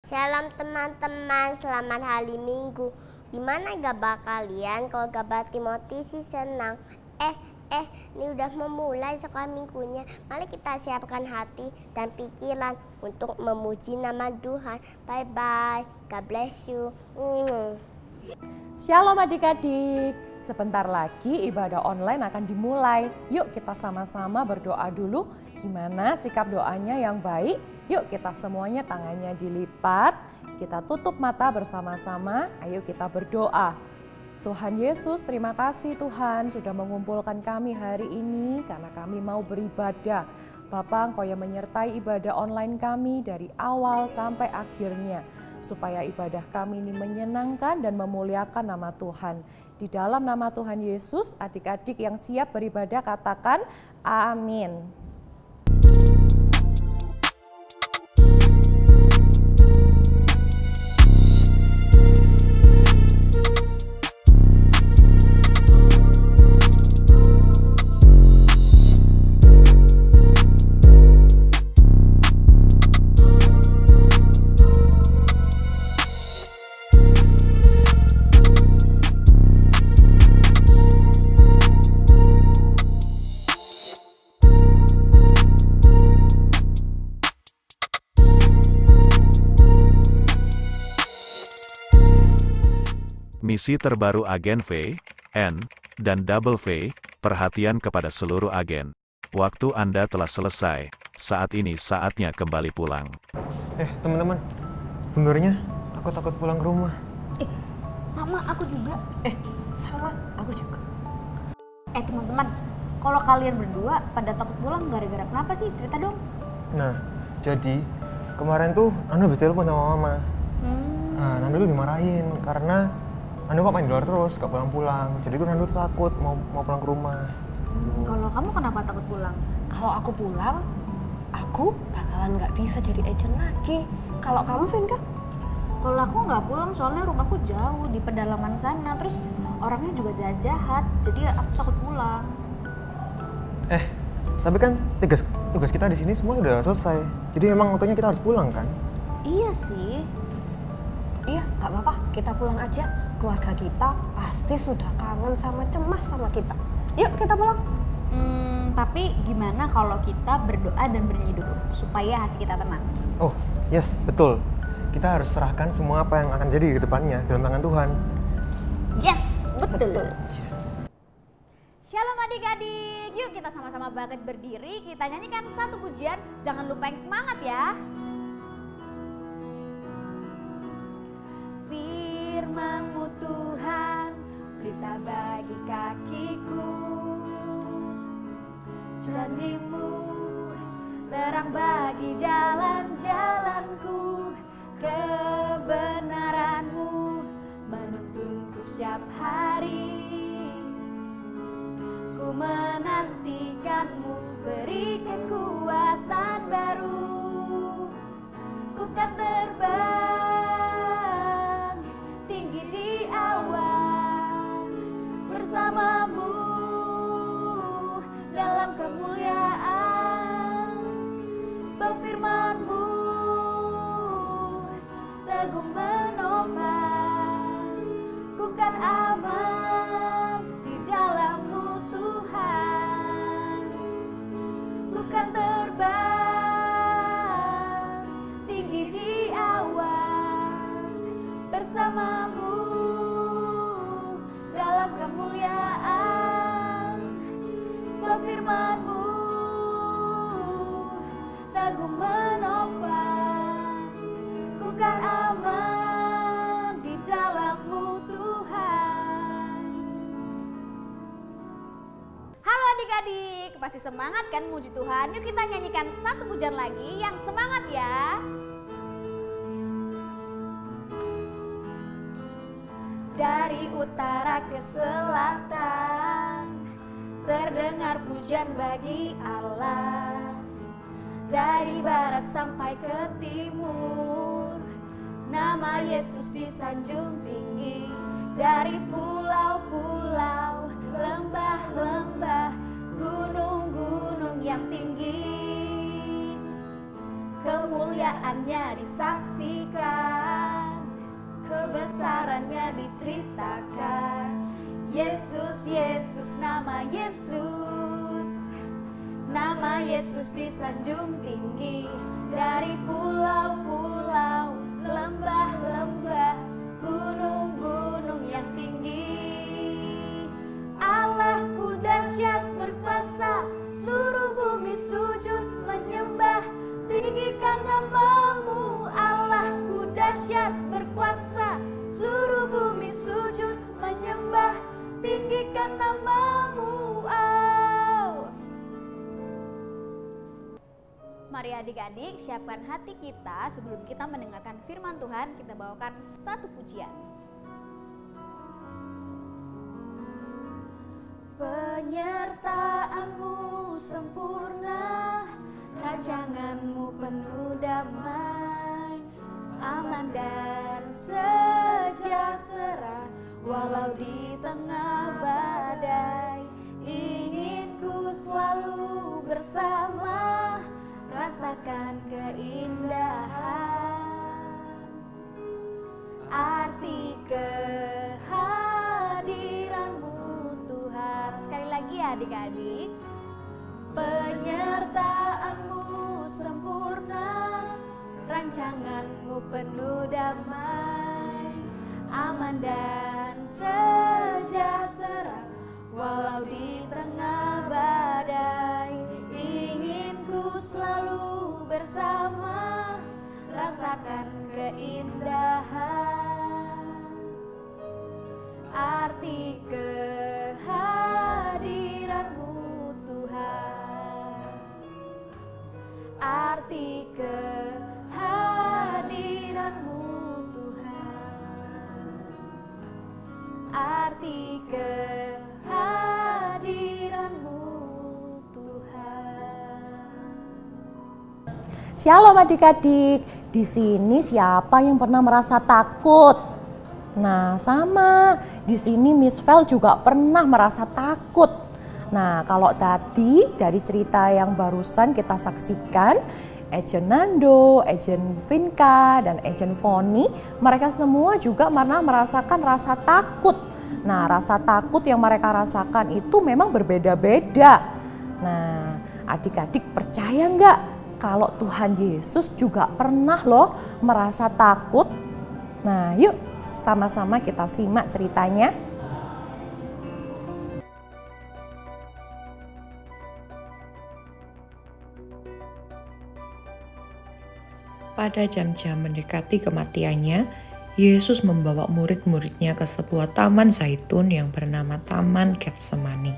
Shalom teman-teman, selamat hari Minggu. Gimana kabar kalian? Kalau kabar Timothy sih senang. Ini udah memulai sekolah minggunya. Mari kita siapkan hati dan pikiran untuk memuji nama Tuhan. Bye-bye, God bless you. Shalom adik-adik, sebentar lagi ibadah online akan dimulai. Yuk kita sama-sama berdoa dulu. Gimana sikap doanya yang baik? Yuk kita semuanya tangannya dilipat, kita tutup mata bersama-sama, ayo kita berdoa. Tuhan Yesus, terima kasih Tuhan sudah mengumpulkan kami hari ini karena kami mau beribadah. Bapa, Engkau yang menyertai ibadah online kami dari awal sampai akhirnya. Supaya ibadah kami ini menyenangkan dan memuliakan nama Tuhan. Di dalam nama Tuhan Yesus, adik-adik yang siap beribadah katakan amin. Misi terbaru agen V, N, dan double V, perhatian kepada seluruh agen. Waktu Anda telah selesai, saat ini saatnya kembali pulang. Teman-teman, sebenarnya aku takut pulang ke rumah. Sama aku juga. Teman-teman, kalau kalian berdua pada takut pulang gara-gara kenapa sih? Cerita dong. Nah, jadi kemarin tuh Nando habis telepon sama mama. Nando tuh dimarahin karena Nando kok main di luar terus, gak pulang-pulang. Jadi tuh Nando takut mau pulang ke rumah. Kalau kamu kenapa takut pulang? Kalau aku pulang, aku bakalan nggak bisa jadi agent lagi. Kalau kamu, Vinka? Kalau aku nggak pulang soalnya rumahku jauh di pedalaman sana. Terus orangnya juga jahat. Jadi aku takut pulang. Tapi kan tugas kita di sini semua udah selesai. Jadi memang waktunya kita harus pulang kan? Iya sih. Iya, nggak apa-apa. Kita pulang aja. Keluarga kita pasti sudah kangen sama cemas sama kita. Yuk kita pulang. Tapi gimana kalau kita berdoa dan bernyanyi dulu supaya hati kita tenang? Oh, yes, betul. Kita harus serahkan semua apa yang akan jadi ke depannya dalam tangan Tuhan. Yes, betul. Shalom adik-adik, yuk kita sama-sama bangkit berdiri, kita nyanyikan satu pujian, jangan lupa yang semangat ya. Firman-Mu Tuhan, pelita bagi kakiku, janji-Mu terang bagi jalan-jalanku, kebenaran-Mu menuntunku setiap hari. Ku menantikan-Mu, beri kekuatan baru. Ku kan terbang tinggi di awan bersama-Mu dalam kemuliaan. Sebab firman-Mu teguh menopang. Ku kan aman di dalam-Mu Tuhan. Ku kan terbang tinggi di awan bersama-Mu dalam kemuliaan. Sebab firman-Mu teguh menopang. Ku kan aman di dalam-Mu Tuhan. Halo adik-adik, masih semangat kan muji Tuhan? Yuk kita nyanyikan satu pujian lagi yang semangat ya. Dari utara ke selatan terdengar pujian bagi Allah. Dari barat sampai ke timur nama Yesus disanjung tinggi. Dari pulau-pulau, lembah-lembah, gunung-gunung yang tinggi, kemuliaannya disaksikan. diceritakan. Yesus, Yesus, nama Yesus. Nama Yesus disanjung tinggi, dari pulau-pulau, lembah-lembah, gunung-gunung yang tinggi. Allahku dahsyat berkuasa, seluruh bumi sujud menyembah, tinggikan namamu. Allahku dahsyat berkuasa, seluruh bumi sujud menyembah, tinggikan namamu. Mari adik-adik siapkan hati kita sebelum kita mendengarkan firman Tuhan. Kita bawakan satu pujian. Penyertaanmu sempurna, rancanganmu penuh damai, aman dan sejahtera walau di tengah badai. Ingin ku selalu bersama, rasakan keindahan, arti kehadiranmu Tuhan. Sekali lagi ya adik-adik. Penyertaanmu sempurna, rancanganmu penuh damai, aman dan sejahtera walau di tengah badai. Ingin ku selalu bersama, rasakan keindahan, arti kehadiranmu Tuhan, arti kehadiranmu Tuhan, arti kehadiranmu Tuhan. Shalom adik-adik, di sini siapa yang pernah merasa takut? Nah, sama. Di sini Miss Vel juga pernah merasa takut. Nah, kalau tadi dari cerita yang barusan kita saksikan, Agent Nando, Agent Vinka, dan Agent Foni, mereka semua juga pernah merasakan rasa takut. Nah, rasa takut yang mereka rasakan itu memang berbeda-beda. Nah, adik-adik percaya nggak kalau Tuhan Yesus juga pernah loh merasa takut? Nah, yuk sama-sama kita simak ceritanya. Pada jam-jam mendekati kematiannya, Yesus membawa murid-muridnya ke sebuah taman zaitun yang bernama Taman Getsemani.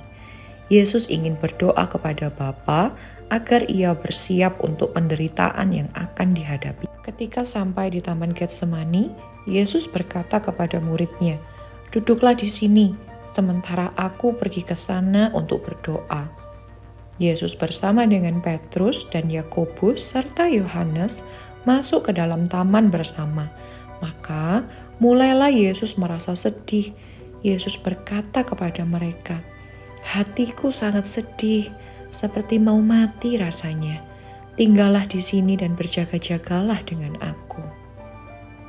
Yesus ingin berdoa kepada Bapa agar ia bersiap untuk penderitaan yang akan dihadapi. Ketika sampai di Taman Getsemani, Yesus berkata kepada muridnya, "Duduklah di sini, sementara aku pergi ke sana untuk berdoa." Yesus bersama dengan Petrus dan Yakobus serta Yohanes masuk ke dalam taman bersama. Maka mulailah Yesus merasa sedih. Yesus berkata kepada mereka, "Hatiku sangat sedih, seperti mau mati rasanya. Tinggallah di sini dan berjaga-jagalah dengan aku."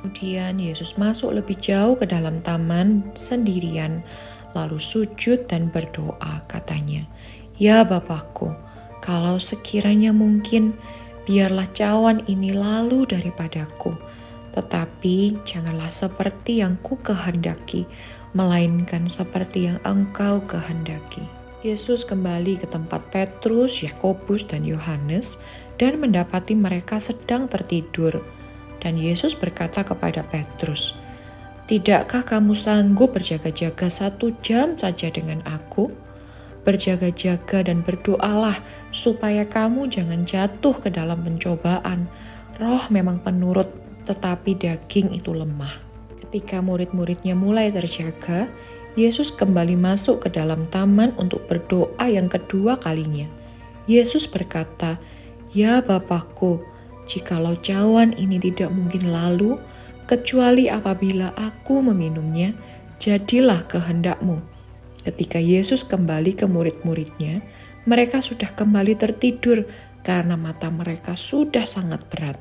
Kemudian Yesus masuk lebih jauh ke dalam taman sendirian, lalu sujud dan berdoa, katanya, "Ya Bapakku, kalau sekiranya mungkin, biarlah cawan ini lalu daripadaku. Tetapi janganlah seperti yang ku kehendaki, melainkan seperti yang Engkau kehendaki." Yesus kembali ke tempat Petrus, Yakobus, dan Yohanes dan mendapati mereka sedang tertidur. Dan Yesus berkata kepada Petrus, "Tidakkah kamu sanggup berjaga-jaga 1 jam saja dengan aku? Berjaga-jaga dan berdoalah supaya kamu jangan jatuh ke dalam pencobaan. Roh memang penurut, tetapi daging itu lemah." Ketika murid-muridnya mulai terjaga, Yesus kembali masuk ke dalam taman untuk berdoa yang kedua kalinya. Yesus berkata, "Ya Bapakku, jikalau cawan ini tidak mungkin lalu, kecuali apabila aku meminumnya, jadilah kehendak-Mu." Ketika Yesus kembali ke murid-muridnya, mereka sudah kembali tertidur karena mata mereka sudah sangat berat.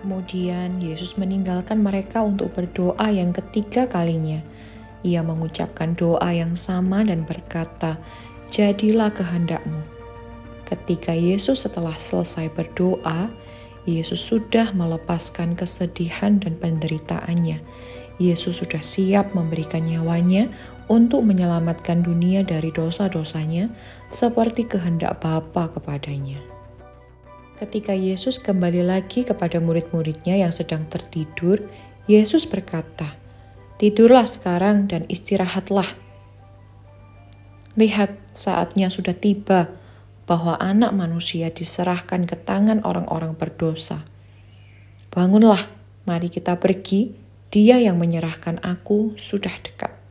Kemudian Yesus meninggalkan mereka untuk berdoa yang ketiga kalinya. Ia mengucapkan doa yang sama dan berkata, "Jadilah kehendakmu." Ketika Yesus setelah selesai berdoa, Yesus sudah melepaskan kesedihan dan penderitaannya. Yesus sudah siap memberikan nyawanya untuk menyelamatkan dunia dari dosa-dosanya seperti kehendak Bapa kepadanya. Ketika Yesus kembali lagi kepada murid-muridnya yang sedang tertidur, Yesus berkata, "Tidurlah sekarang dan istirahatlah. Lihat, saatnya sudah tiba bahwa Anak Manusia diserahkan ke tangan orang-orang berdosa. Bangunlah, mari kita pergi. Dia yang menyerahkan aku sudah dekat."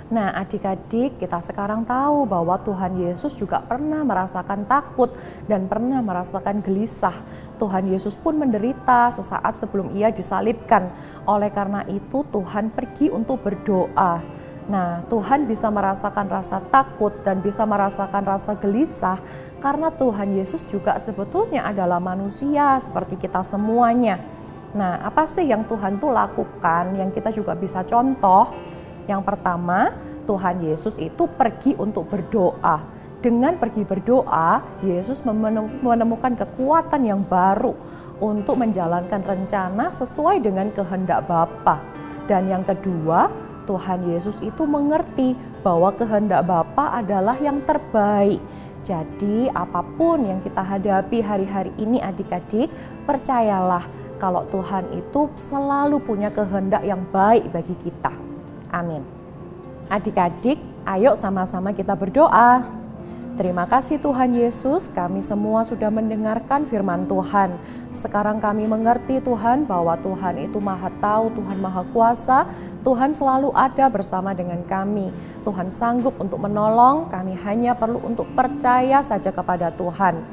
Nah, adik-adik, kita sekarang tahu bahwa Tuhan Yesus juga pernah merasakan takut dan pernah merasakan gelisah. Tuhan Yesus pun menderita sesaat sebelum ia disalibkan. Oleh karena itu, Tuhan pergi untuk berdoa. Nah, Tuhan bisa merasakan rasa takut dan bisa merasakan rasa gelisah karena Tuhan Yesus juga sebetulnya adalah manusia seperti kita semuanya. Nah, apa sih yang Tuhan tuh lakukan yang kita juga bisa contoh? Yang pertama, Tuhan Yesus itu pergi untuk berdoa. Dengan pergi berdoa, Yesus menemukan kekuatan yang baru untuk menjalankan rencana sesuai dengan kehendak Bapa. Dan yang kedua, Tuhan Yesus itu mengerti bahwa kehendak Bapa adalah yang terbaik. Jadi apapun yang kita hadapi hari-hari ini adik-adik, percayalah kalau Tuhan itu selalu punya kehendak yang baik bagi kita. Amin. Adik-adik, ayo sama-sama kita berdoa. Terima kasih Tuhan Yesus, kami semua sudah mendengarkan firman Tuhan. Sekarang kami mengerti Tuhan bahwa Tuhan itu Maha Tahu, Tuhan Maha Kuasa, Tuhan selalu ada bersama dengan kami. Tuhan sanggup untuk menolong, kami hanya perlu untuk percaya saja kepada Tuhan.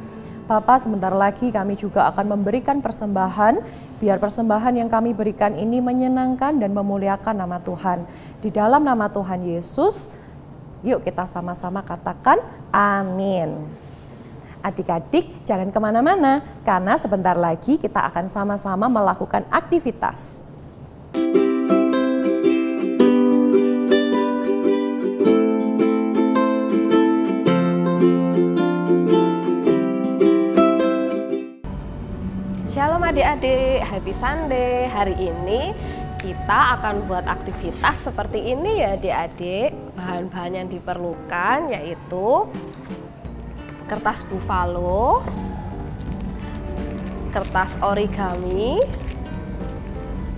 Bapak, sebentar lagi kami juga akan memberikan persembahan, biar persembahan yang kami berikan ini menyenangkan dan memuliakan nama Tuhan. Di dalam nama Tuhan Yesus, yuk kita sama-sama katakan amin. Adik-adik jangan kemana-mana, karena sebentar lagi kita akan sama-sama melakukan aktivitas. Shalom adik-adik, happy Sunday. Hari ini kita akan buat aktivitas seperti ini ya adik-adik. Bahan-bahan yang diperlukan yaitu kertas buffalo, kertas origami,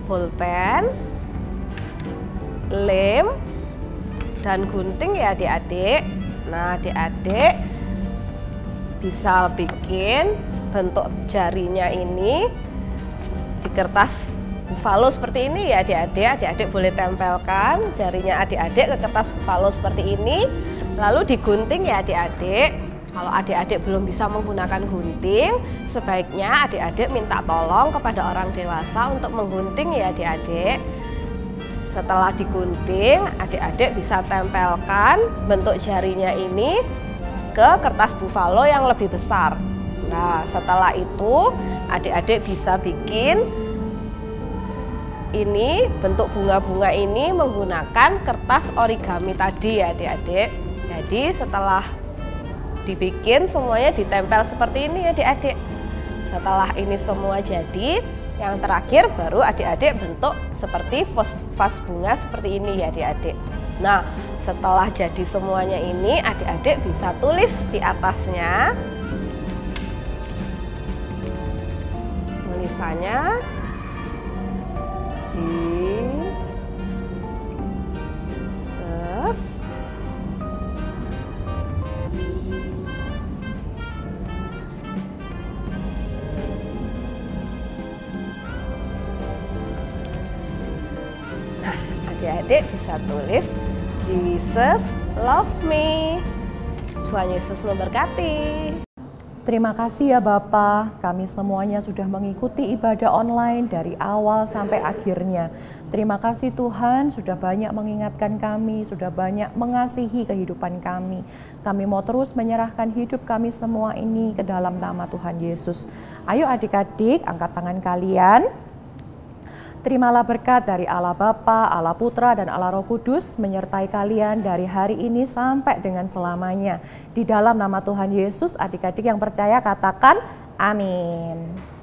bolpen, lem, dan gunting ya adik-adik. Nah adik-adik bisa bikin bentuk jarinya ini di kertas buffalo seperti ini ya adik-adik. Adik-adik boleh tempelkan jarinya adik-adik ke kertas buffalo seperti ini, lalu digunting ya adik-adik. Kalau adik-adik belum bisa menggunakan gunting, sebaiknya adik-adik minta tolong kepada orang dewasa untuk menggunting ya adik-adik. Setelah digunting, adik-adik bisa tempelkan bentuk jarinya ini ke kertas buffalo yang lebih besar. Nah, setelah itu adik-adik bisa bikin ini bentuk bunga-bunga ini menggunakan kertas origami tadi ya adik-adik. Jadi setelah dibikin semuanya ditempel seperti ini ya adik-adik. Setelah ini semua jadi, yang terakhir baru adik-adik bentuk seperti vas bunga seperti ini ya adik-adik. Nah, setelah jadi semuanya ini adik-adik bisa tulis di atasnya. Tulisannya Jesus Nah, adik-adik bisa tulis Jesus love me. Tuhan Yesus memberkati. Terima kasih ya Bapa, kami semuanya sudah mengikuti ibadah online dari awal sampai akhirnya. Terima kasih Tuhan sudah banyak mengingatkan kami, sudah banyak mengasihi kehidupan kami. Kami mau terus menyerahkan hidup kami semua ini ke dalam nama Tuhan Yesus. Ayo adik-adik, angkat tangan kalian. Terimalah berkat dari Allah Bapa, Allah Putra, dan Allah Roh Kudus menyertai kalian dari hari ini sampai dengan selamanya. Di dalam nama Tuhan Yesus, adik-adik yang percaya katakan amin.